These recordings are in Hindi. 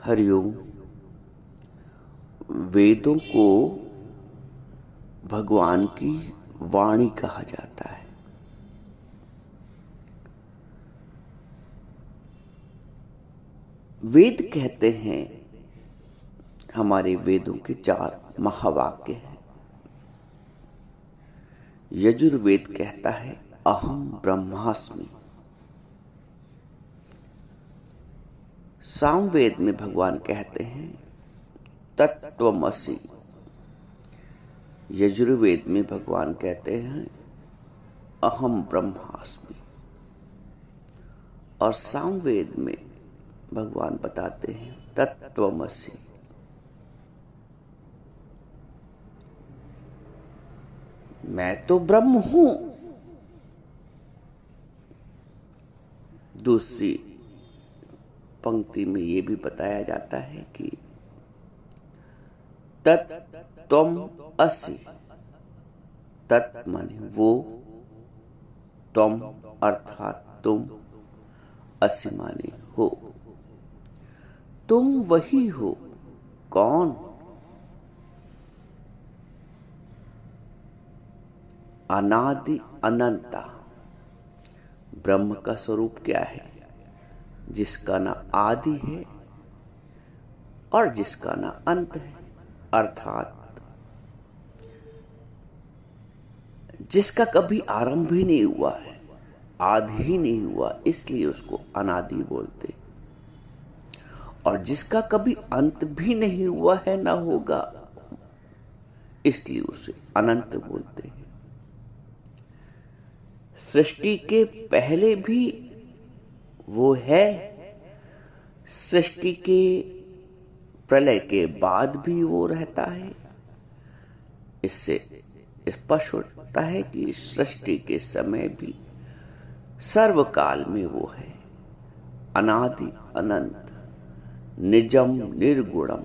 हरिओम। वेदों को भगवान की वाणी कहा जाता है। वेद कहते हैं, हमारे वेदों के 4 महावाक्य हैं। यजुर्वेद कहता है अहम ब्रह्मास्मि। सामवेद में भगवान कहते हैं तत्त्वमसि। यजुर्वेद में भगवान कहते हैं अहम ब्रह्मास्मि। और सामवेद में भगवान बताते हैं तत्त्वमसि। मैं तो ब्रह्म हूं। दूसरी पंक्ति में यह भी बताया जाता है कि तत्त्वम् असि। तत् माने वो, त्वम अर्थात तुम, असि माने हो। तुम वही हो। कौन? अनादि अनंता। ब्रह्म का स्वरूप क्या है? जिसका ना आदि है और जिसका ना अंत है, अर्थात जिसका कभी आरंभ ही नहीं हुआ है, आदि ही नहीं हुआ, इसलिए उसको अनादि बोलते। और जिसका कभी अंत भी नहीं हुआ है, ना होगा, इसलिए उसे अनंत बोलते हैं। सृष्टि के पहले भी वो है, सृष्टि के प्रलय के बाद भी वो रहता है। इससे स्पष्ट होता है कि सृष्टि के समय भी सर्वकाल में वो है। अनादि अनंत, निजम निर्गुणम।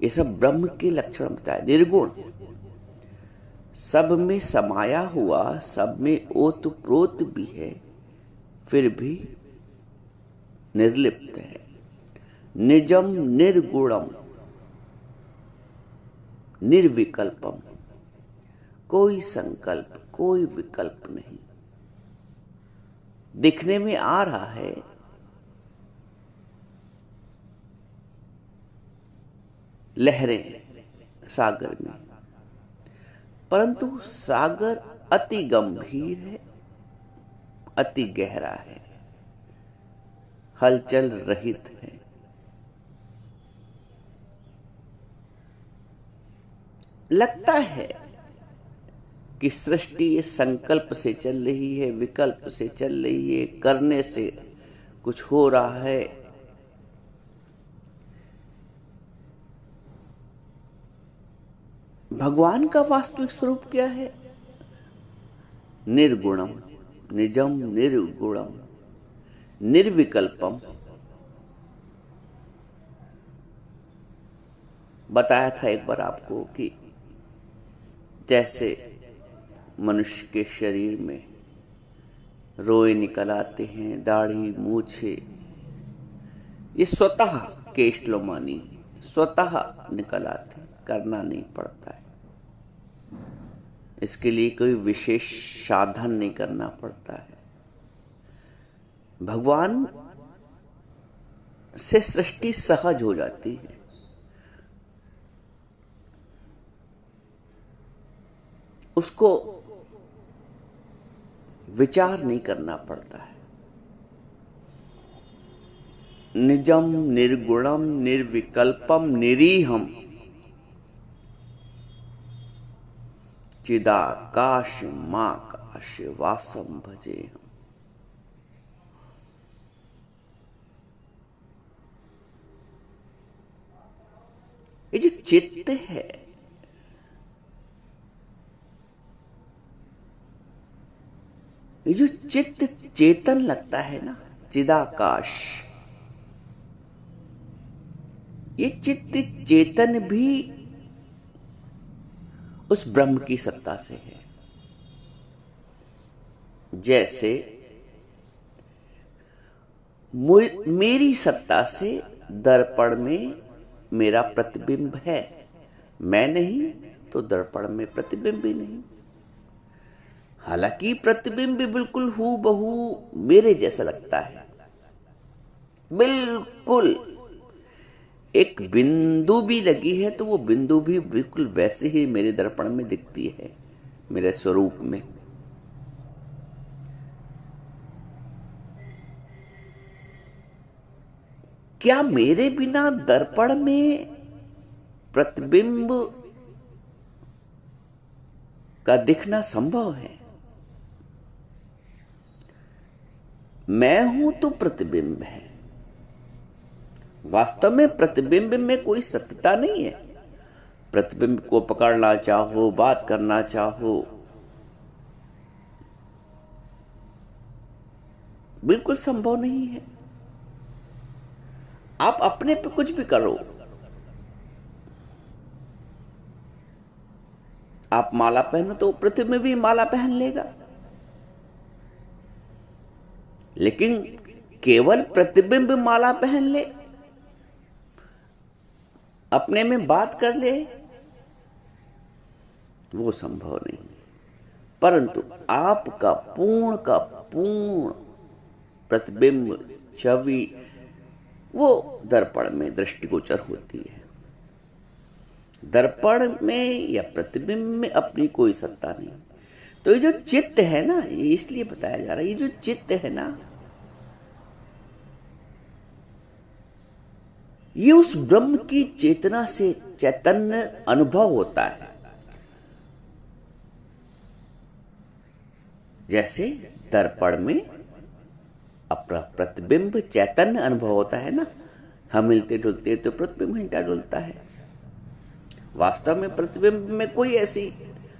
ये सब ब्रह्म के लक्षण बताए। निर्गुण, सब में समाया हुआ, सब में ओतप्रोत भी है, फिर भी निर्लिप्त है। निजम निर्गुणम, निर्विकल्पम। कोई संकल्प, कोई विकल्प नहीं। दिखने में आ रहा है, लहरें सागर में, परंतु सागर अति गंभीर है, अति गहरा है, हलचल रहित है। लगता है कि सृष्टि संकल्प से चल रही है, विकल्प से चल रही है, करने से कुछ हो रहा है। भगवान का वास्तविक स्वरूप क्या है? निर्गुणम, निजम निर्गुणम, निर्विकल्पम। बताया था एक बार आपको कि जैसे मनुष्य के शरीर में रोए निकल आते हैं, दाढ़ी मूछे, ये स्वतः केशलोमानी स्वतः निकल आते हैं, करना नहीं पड़ता है। इसके लिए कोई विशेष साधन नहीं करना पड़ता है। भगवान से सृष्टि सहज हो जाती है। उसको विचार नहीं करना पड़ता है। निजम निर्गुणम निर्विकल्पम निरीहम चिदाकाश माकाश वासम भजेहम। ये जो चित्त है, ये जो चित्त चेतन लगता है ना, चिदाकाश, ये चित्त चेतन भी उस ब्रह्म की सत्ता से है। जैसे मेरी सत्ता से दर्पण में मेरा प्रतिबिंब है, मैं नहीं तो दर्पण में प्रतिबिंब भी नहीं। हालांकि प्रतिबिंब भी बिल्कुल हूबहू मेरे जैसा लगता है, बिल्कुल। एक बिंदु भी लगी है तो वो बिंदु भी बिल्कुल वैसे ही मेरे दर्पण में दिखती है, मेरे स्वरूप में। क्या मेरे बिना दर्पण में प्रतिबिंब का दिखना संभव है? मैं हूं तो प्रतिबिंब है। वास्तव में प्रतिबिंब में कोई सत्यता नहीं है। प्रतिबिंब को पकड़ना चाहो, बात करना चाहो, बिल्कुल संभव नहीं है। आप अपने पे कुछ भी करो, आप माला पहनो तो प्रतिबिंब भी माला पहन लेगा, लेकिन केवल प्रतिबिंब माला पहन ले, अपने में बात कर ले, वो संभव नहीं। परंतु आपका पूर्ण का पूर्ण प्रतिबिंब, छवि, वो दर्पण में दृष्टिगोचर होती है। दर्पण में या प्रतिबिंब में अपनी कोई सत्ता नहीं। तो ये जो चित्त है ना, ये इसलिए बताया जा रहा है, ये जो चित्त है ना, ये उस ब्रह्म की चेतना से चैतन्य अनुभव होता है। जैसे दर्पण में अपना प्रतिबिंब चैतन्य अनुभव होता है ना, हम हिलते डुलते तो प्रतिबिंब हिलता डुलता है। वास्तव में प्रतिबिंब में कोई ऐसी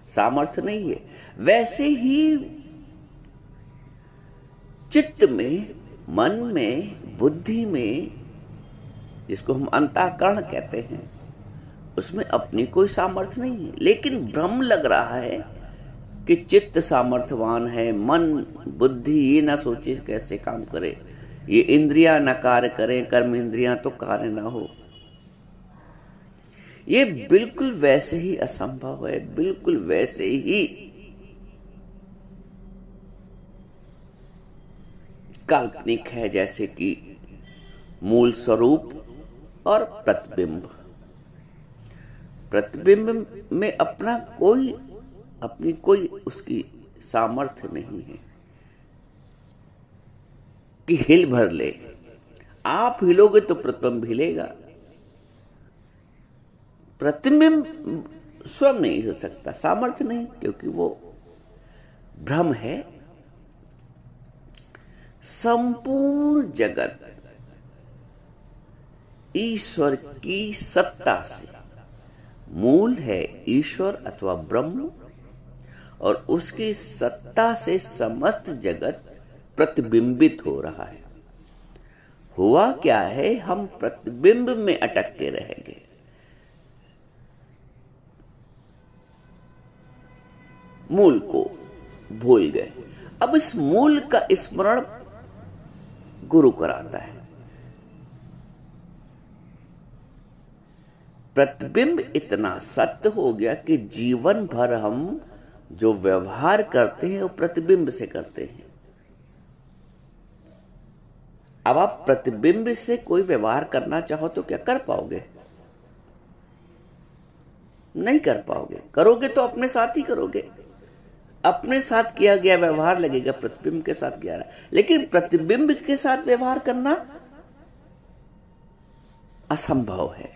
सामर्थ्य नहीं है। वैसे ही चित्त में, मन में, बुद्धि में, जिसको हम अंतःकरण कहते हैं, उसमें अपनी कोई सामर्थ्य नहीं है। लेकिन भ्रम लग रहा है कि चित्त सामर्थ्यवान है, मन बुद्धि ये ना सोचे कैसे काम करे, ये इंद्रियां ना कार्य करें, कर्म इंद्रियां तो कार्य ना हो। ये बिल्कुल वैसे ही असंभव है, बिल्कुल वैसे ही काल्पनिक है जैसे कि मूल स्वरूप और प्रतिबिंब। प्रतिबिंब में अपनी कोई उसकी सामर्थ्य नहीं है कि हिल भर ले। आप हिलोगे तो प्रतिबिंब हिलेगा, प्रतिबिंब स्वयं नहीं हिल सकता, सामर्थ्य नहीं, क्योंकि वो भ्रम है। संपूर्ण जगत ईश्वर की सत्ता से, मूल है ईश्वर अथवा ब्रह्म, और उसकी सत्ता से समस्त जगत प्रतिबिंबित हो रहा है। हुआ क्या है, हम प्रतिबिंब में अटक के रहेंगे। मूल को भूल गए। अब इस मूल का स्मरण गुरु कराता है। प्रतिबिंब इतना सत्य हो गया कि जीवन भर हम जो व्यवहार करते हैं वो प्रतिबिंब से करते हैं। अब आप प्रतिबिंब से कोई व्यवहार करना चाहो तो क्या कर पाओगे? नहीं कर पाओगे। करोगे तो अपने साथ ही करोगे। अपने साथ किया गया व्यवहार लगेगा प्रतिबिंब के साथ किया रहा, लेकिन प्रतिबिंब के साथ व्यवहार करना असंभव है।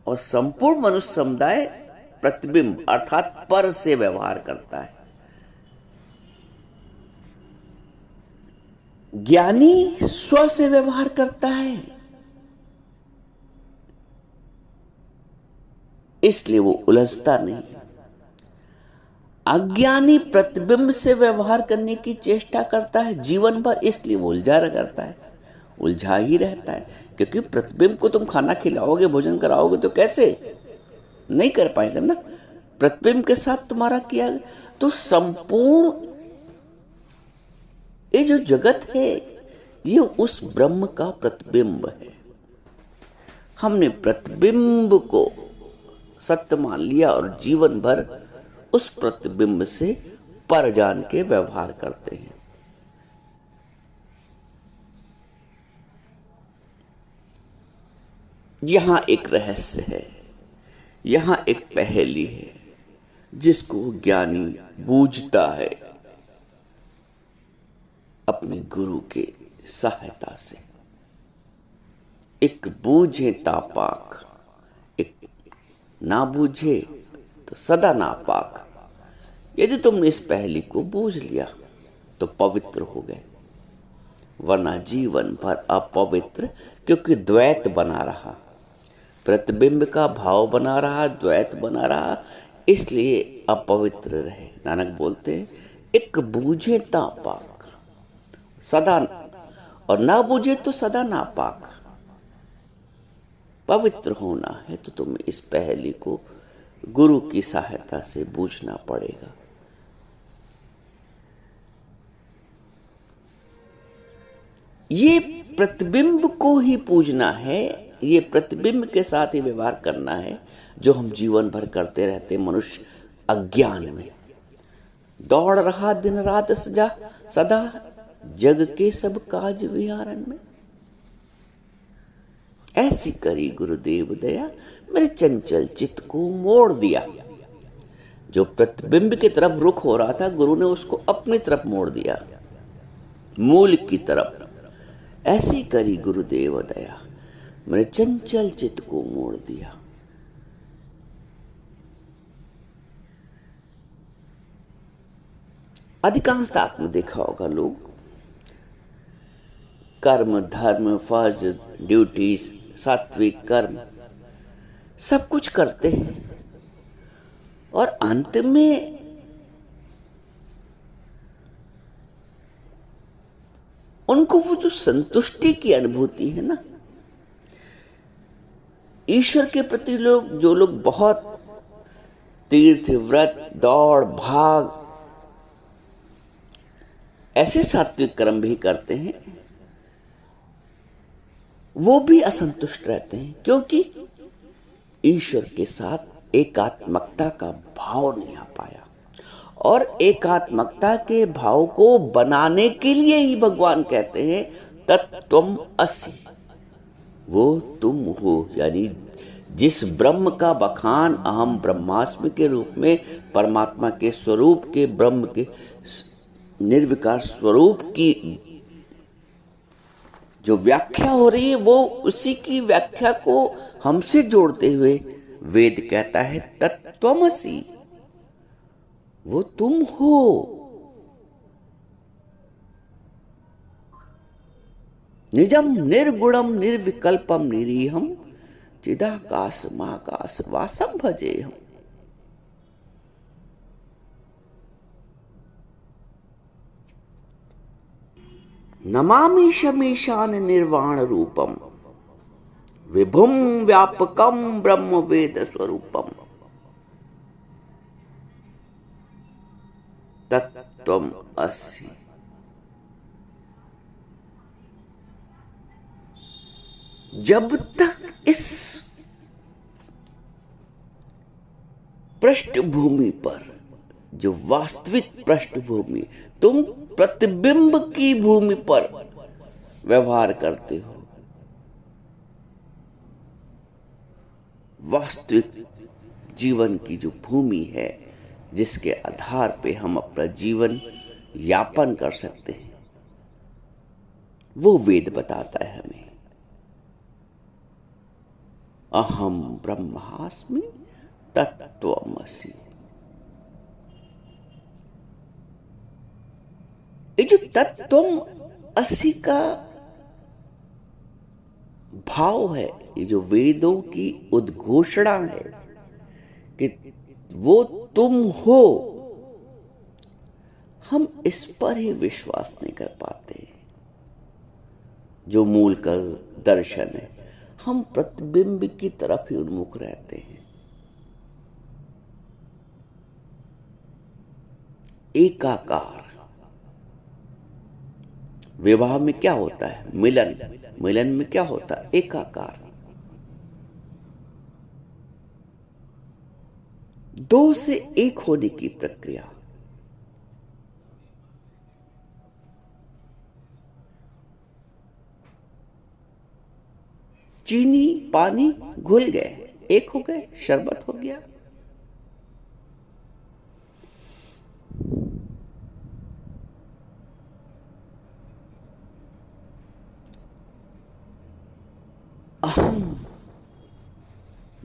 और संपूर्ण मनुष्य समुदाय प्रतिबिंब अर्थात पर से व्यवहार करता है। ज्ञानी स्व से व्यवहार करता है, इसलिए वो उलझता नहीं। अज्ञानी प्रतिबिंब से व्यवहार करने की चेष्टा करता है जीवन भर, इसलिए वो उलझा करता है, उलझा ही रहता है। क्योंकि प्रतिबिंब को तुम खाना खिलाओगे, भोजन कराओगे तो कैसे? नहीं कर पाएगा ना। प्रतिबिंब के साथ तुम्हारा किया तो संपूर्ण ये जो जगत है ये उस ब्रह्म का प्रतिबिंब है। हमने प्रतिबिंब को सत्य मान लिया और जीवन भर उस प्रतिबिंब से पर जान के व्यवहार करते हैं। यहां एक रहस्य है, यहां एक पहेली है जिसको ज्ञानी बूझता है अपने गुरु के सहायता से। एक बूझे तापाक, एक ना बूझे तो सदा नापाक। यदि तुमने इस पहेली को बूझ लिया तो पवित्र हो गए, वरना जीवन भर अपवित्र, क्योंकि द्वैत बना रहा, प्रतिबिंब का भाव बना रहा, द्वैत बना रहा, इसलिए अपवित्र रहे। नानक बोलते हैं एक बूझे तापाक, सदा, और ना बूझे तो सदा नापाक। पवित्र होना है तो तुम्हें इस पहेली को गुरु की सहायता से बूझना पड़ेगा। ये प्रतिबिंब को ही पूजना है, ये प्रतिबिंब के साथ ही व्यवहार करना है जो हम जीवन भर करते रहते। मनुष्य अज्ञान में दौड़ रहा दिन रात सदा जग के सब काज विहारन में। ऐसी करी गुरुदेव दया, मेरे चंचल चित्त को मोड़ दिया। जो प्रतिबिंब की तरफ रुख हो रहा था, गुरु ने उसको अपनी तरफ मोड़ दिया, मूल की तरफ। ऐसी करी गुरुदेव दया, मेरे चंचल चित्त को मोड़ दिया। अधिकांशतः आपने देखा होगा, लोग कर्म, धर्म, फर्ज, ड्यूटीज, सात्विक कर्म सब कुछ करते हैं और अंत में उनको वो जो संतुष्टि की अनुभूति है ना, ईश्वर के प्रति जो लोग बहुत तीर्थ, व्रत, दौड़, भाग, ऐसे सात्विक कर्म भी करते हैं, वो भी असंतुष्ट रहते हैं, क्योंकि ईश्वर के साथ एकात्मकता का भाव नहीं आ पाया। और एकात्मकता के भाव को बनाने के लिए ही भगवान कहते हैं तत्त्वम् असि, वो तुम हो। यानी जिस ब्रह्म का बखान अहम ब्रह्मास्मि के रूप में, परमात्मा के स्वरूप के, ब्रह्म के निर्विकार स्वरूप की जो व्याख्या हो रही है, वो उसी की व्याख्या को हमसे जोड़ते हुए वेद कहता है तत्त्वमसि, वो तुम हो। निजम निर्गुणम निर्विकल्पम निरीहम चिदाकाशमाकाश वासम भजेहम। नमामि शमीशान निर्वाण रूपम विभुम व्यापकम ब्रह्म वेद स्वरूपम तत्त्वम् असि। जब तक इस पृष्ठभूमि पर, जो वास्तविक पृष्ठभूमि, तुम प्रतिबिंब की भूमि पर व्यवहार करते हो, वास्तविक जीवन की जो भूमि है जिसके आधार पे हम अपना जीवन यापन कर सकते हैं, वो वेद बताता है हमें। अहम ब्रह्मास्मि तत्त्वमसि। ये जो तत्त्वम् असि का भाव है, ये जो वेदों की उद्घोषणा है कि वो तुम हो, हम इस पर ही विश्वास नहीं कर पाते। जो मूल का दर्शन है, हम प्रतिबिंब की तरफ ही उन्मुख रहते हैं। एकाकार विवाह में क्या होता है? मिलन। मिलन में क्या होता है? एकाकार। दो से एक होने की प्रक्रिया। चीनी पानी घुल गए, एक हो गए, शरबत हो गया। अहम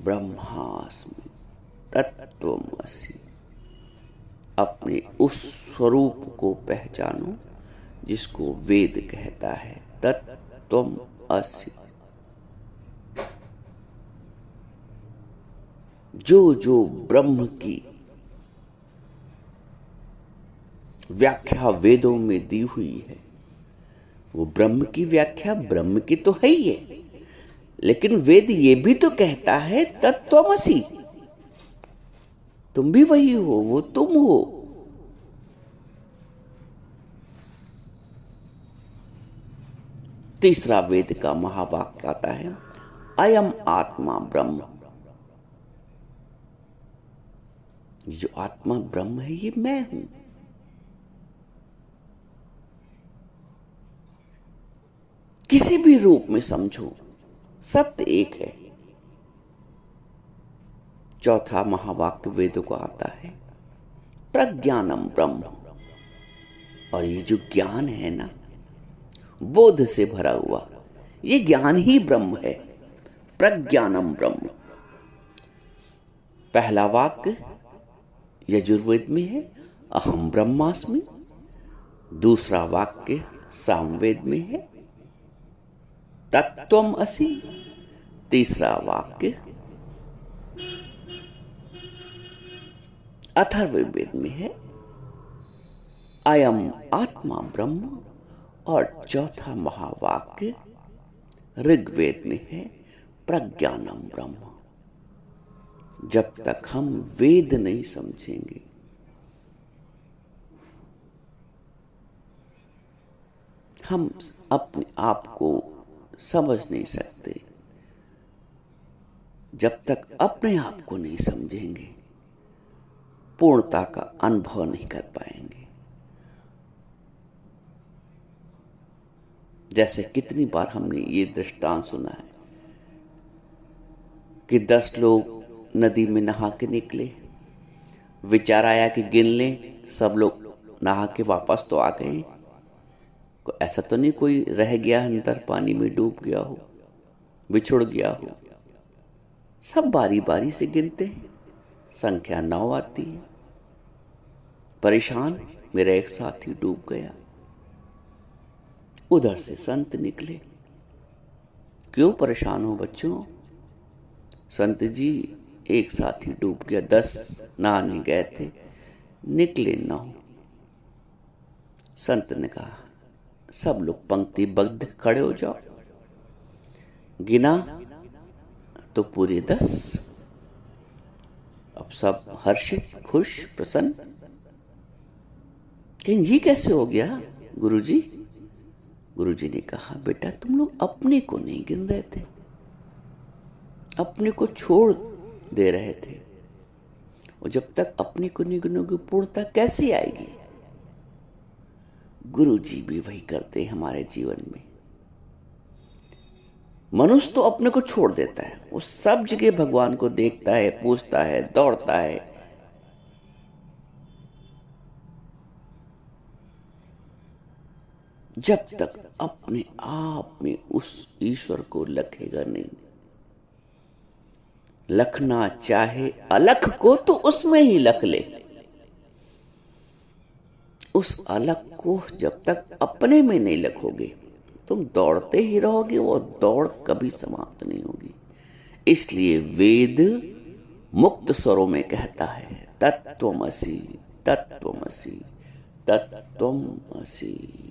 ब्रह्मास्मि तत्त्वमसि। अपने उस स्वरूप को पहचानो जिसको वेद कहता है, तत्त्वमसि। जो जो ब्रह्म की व्याख्या वेदों में दी हुई है, वो ब्रह्म की व्याख्या ब्रह्म की तो है ही है, लेकिन वेद ये भी तो कहता है तत्त्वमसि, तुम भी वही हो, वो तुम हो। तीसरा वेद का महावाक्य आता है, अयम आत्मा ब्रह्म। जो आत्मा ब्रह्म है ये मैं हूं। किसी भी रूप में समझो, सत्य एक है। चौथा महावाक्य वेदों को आता है, प्रज्ञानम ब्रह्म। और ये जो ज्ञान है ना, बोध से भरा हुआ, ये ज्ञान ही ब्रह्म है। प्रज्ञानम ब्रह्म। पहला वाक्य यजुर्वेद में है, अहम ब्रह्मास्मि। दूसरा वाक्य सामवेद में है, तत्त्वमसि। तीसरा वाक्य अथर्ववेद में है, अयम आत्मा ब्रह्म। और चौथा महावाक्य ऋग्वेद में है, प्रज्ञानम ब्रह्म। जब तक हम वेद नहीं समझेंगे, हम अपने आप को समझ नहीं सकते। जब तक अपने आप को नहीं समझेंगे, पूर्णता का अनुभव नहीं कर पाएंगे। जैसे कितनी बार हमने ये दृष्टांत सुना है कि 10 लोग नदी में नहा के निकले, विचार आया कि गिन लें, सब लोग नहा के वापस तो आ गए। ऐसा तो नहीं कोई रह गया अंदर, पानी में डूब गया हो, बिछुड़ गया हो। सब बारी बारी से गिनते हैं, संख्या 9 आती है। परेशान, मेरा एक साथी डूब गया। उधर से संत निकले। क्यों परेशान हो बच्चों? संत जी, एक साथी डूब गया, 10 नहाने गए थे, निकले 9। संत ने कहा, सब लोग पंक्तिबद्ध खड़े हो जाओ। गिना तो पूरे 10। अब सब हर्षित, खुश, प्रसन्न। लेकिन ये कैसे हो गया गुरुजी? गुरुजी ने कहा, बेटा तुम लोग अपने को नहीं गिन रहे थे, अपने को छोड़ दे रहे थे। और जब तक अपने को नहीं गिनोगे, पूर्णता कैसे आएगी? गुरुजी भी वही करते हैं हमारे जीवन में। मनुष्य तो अपने को छोड़ देता है, वो सब जगह भगवान को देखता है, पूछता है, दौड़ता है। जब तक अपने आप में उस ईश्वर को लखेगा नहीं। लखना चाहे अलख को तो उसमें ही लख ले। उस अलख को जब तक अपने में नहीं लखोगे, तुम दौड़ते ही रहोगे, वो दौड़ कभी समाप्त नहीं होगी। इसलिए वेद मुक्त स्वरों में कहता है, तत्त्वमसि तत्त्वमसि तत्त्वमसि।